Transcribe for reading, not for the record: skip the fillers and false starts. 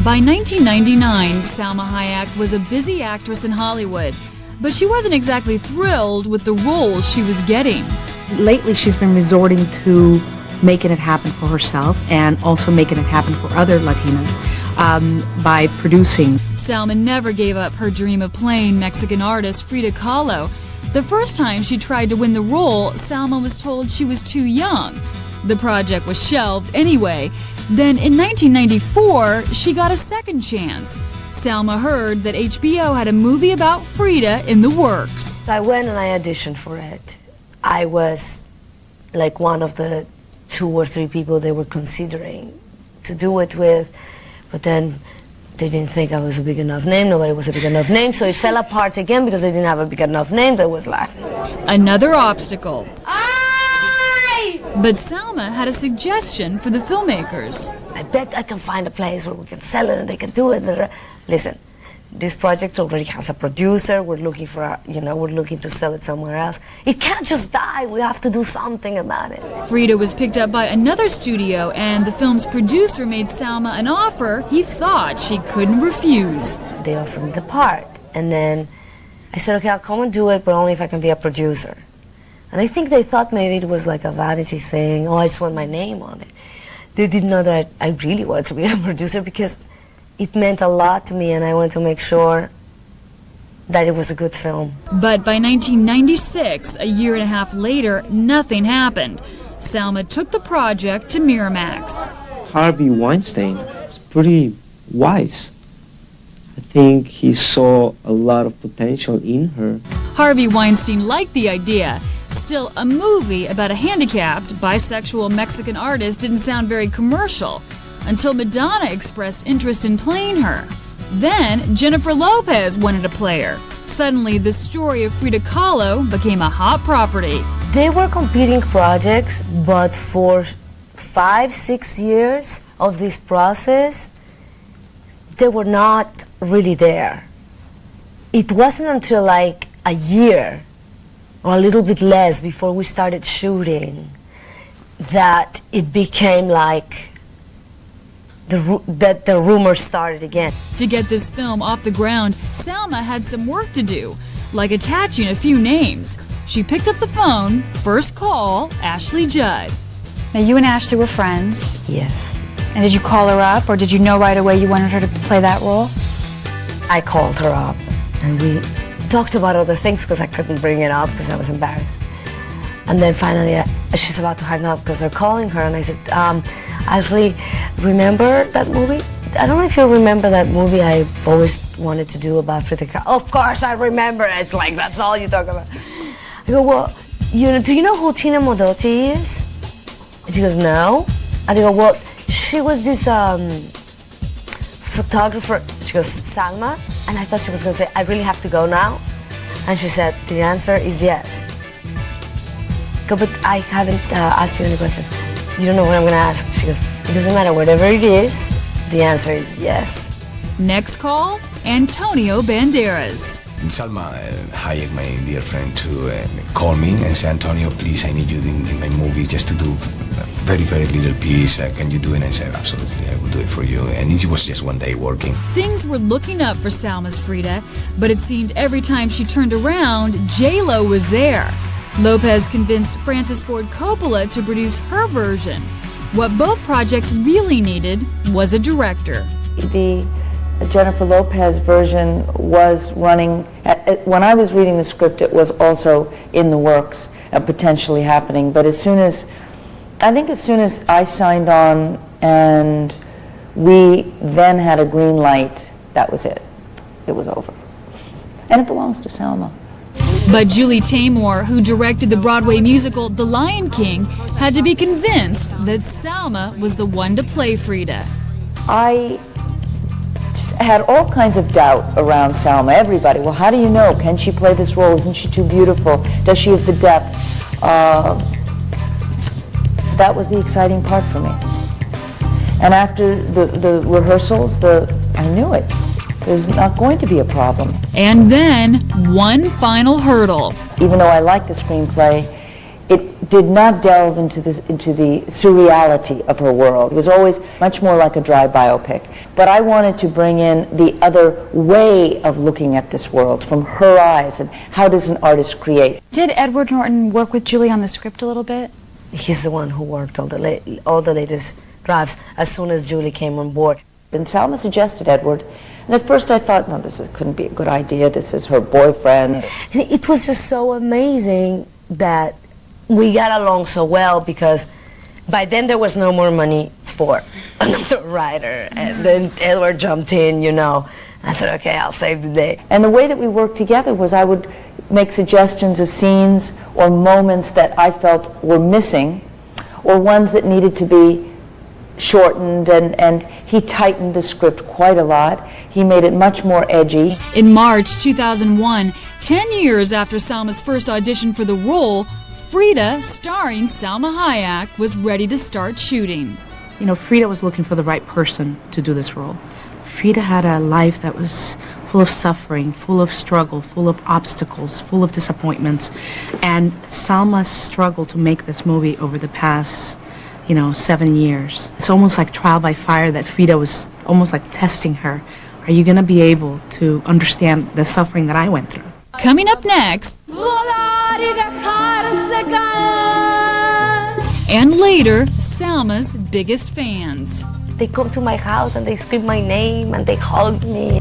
By 1999, Salma Hayek was a busy actress in Hollywood, but she wasn't exactly thrilled with the roles she was getting. Lately, she's been resorting to making it happen for herself and also making it happen for other Latinas by producing. Salma never gave up her dream of playing Mexican artist Frida Kahlo. The first time she tried to win the role, Salma was told she was too young. The project was shelved anyway. Then in 1994, she got a second chance. Salma heard that HBO had a movie about Frida in the works. I went and I auditioned for it. I was like one of the 2 or 3 people they were considering to do it with, but then they didn't think I was a big enough name. Nobody was a big enough name, so it fell apart again because they didn't have a big enough name that was Latin. Another obstacle. But Salma had a suggestion for the filmmakers. I bet I can find a place where we can sell it and they can do it. Listen, this project already has a producer. We're looking for, we're looking to sell it somewhere else. It can't just die. We have to do something about it. Frida was picked up by another studio, and the film's producer made Salma an offer he thought she couldn't refuse. They offered me the part, and then I said, okay, I'll come and do it, but only if I can be a producer. And I think they thought maybe it was like a vanity thing. Oh, I just want my name on it. They didn't know that I really wanted to be a producer because it meant a lot to me, and I wanted to make sure that it was a good film. But by 1996, a year and a half later, nothing happened. Salma took the project to Miramax. Harvey Weinstein was pretty wise. I think he saw a lot of potential in her. Harvey Weinstein liked the idea. Still, a movie about a handicapped, bisexual Mexican artist didn't sound very commercial until Madonna expressed interest in playing her. Then, Jennifer Lopez wanted to play her. Suddenly, the story of Frida Kahlo became a hot property. They were competing projects, but for 5-6 years of this process, they were not really there. It wasn't until like a year or a little bit less before we started shooting that it became like that the rumors started again. To get this film off the ground, Salma had some work to do, like attaching a few names. She picked up the phone, first call, Ashley Judd. Now, you and Ashley were friends. Yes. And did you call her up, or did you know right away you wanted her to play that role? I called her up, and we talked about other things because I couldn't bring it up because I was embarrassed. And then finally, she's about to hang up because they're calling her, and I said, Ashley, remember that movie? I don't know if you remember that movie I've always wanted to do about Frida Kahlo. Of course I remember. It's like, that's all you talk about. I go, well, do you know who Tina Modotti is? And she goes, no. And I go, well, she was this photographer. She goes, Salma. And I thought she was going to say, I really have to go now. And she said, the answer is yes. I go, but I haven't asked you any questions. You don't know what I'm going to ask. She goes, it doesn't matter, whatever it is, the answer is yes. Next call, Antonio Banderas. Salma Hayek, my dear friend, to call me and say, Antonio, please, I need you in my movie just to do a very, very little piece. Can you do it? And I said, absolutely, I will do it for you. And it was just one day working. Things were looking up for Salma's Frida, but it seemed every time she turned around, J-Lo was there. Lopez convinced Francis Ford Coppola to produce her version. What both projects really needed was a director. The Jennifer Lopez version was running, when I was reading the script, it was also in the works, potentially happening. But as soon as I signed on and we then had a green light, that was it. It was over. And it belongs to Salma. But Julie Taymor, who directed the Broadway musical The Lion King, had to be convinced that Salma was the one to play Frida. I had all kinds of doubt around Salma. Everybody, well, how do you know? Can she play this role? Isn't she too beautiful? Does she have the depth? That was the exciting part for me. And after the rehearsals, I knew it. There's not going to be a problem. And then, one final hurdle. Even though I liked the screenplay, it did not delve into the surreality of her world. It was always much more like a dry biopic. But I wanted to bring in the other way of looking at this world from her eyes, and how does an artist create. Did Edward Norton work with Julie on the script a little bit? He's the one who worked all the latest drafts as soon as Julie came on board. And Salma suggested Edward, and at first I thought, no, couldn't be a good idea. This is her boyfriend. And it was just so amazing that we got along so well, because by then there was no more money for another writer, and then Edward jumped in, you know. I said, okay, I'll save the day. And the way that we worked together was I would make suggestions of scenes or moments that I felt were missing, or ones that needed to be shortened, and he tightened the script quite a lot. He made it much more edgy. In March 2001, 10 years after Salma's first audition for the role, Frida, starring Salma Hayek, was ready to start shooting. You know, Frida was looking for the right person to do this role. Frida had a life that was full of suffering, full of struggle, full of obstacles, full of disappointments. And Salma's struggle to make this movie over the past, 7 years. It's almost like trial by fire, that Frida was almost like testing her. Are you going to be able to understand the suffering that I went through? Coming up next, and later, Salma's biggest fans. They come to my house and they scream my name and they hug me.